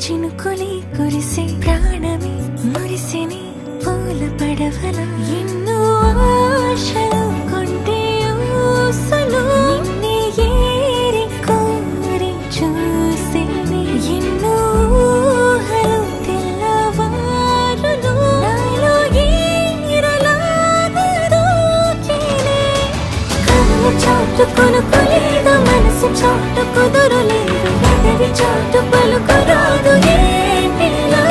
చినుకులే కురిసే ప్రాణమే మురిసిని పూల పడవల ఎన్నో ఆశలు కొంటే ఊసలు నిన్నే ఏరి కోరి చూసేనే ఎన్నో ఊహలు తెల్లవారులు నాలో ఈరలాగా దూకేనే కళ్ళు చాటుకొనుకోలేదు మనసు చాటు కుదురులేదు ఎదరి చాటు పలుకురాదు ఏంటిలా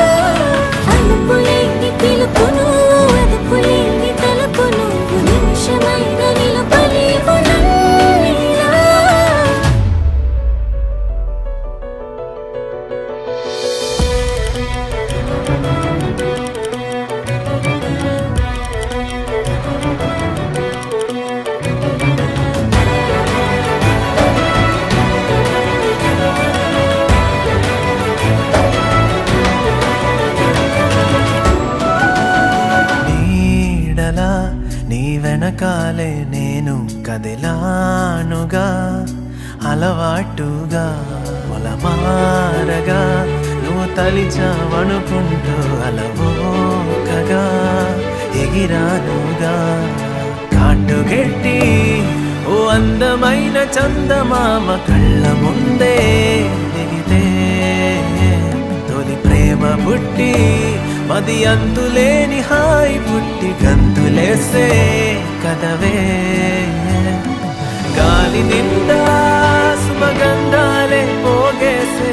అలుపులేని పిలుపును అదుపులేని తలుపును నిమిషమైన నిలుపలేవు నన్నిలా నీ వెనకాలే నేను కదిలానుగా అలవాటుగా మొలమారగా నువ్వు తలిచావనుకుంటూ అలవోకగా ఎగిరానుగా కాటుగెట్టి ఓ అందమైన చందమామ కళ్ళ ముందే దిగితే తొలి ప్రేమ పుట్టి మది అంతులేని హాయి పుట్టి గంతులేసే కదవే గాలి నిండా సుమగంధాలే పోగేసే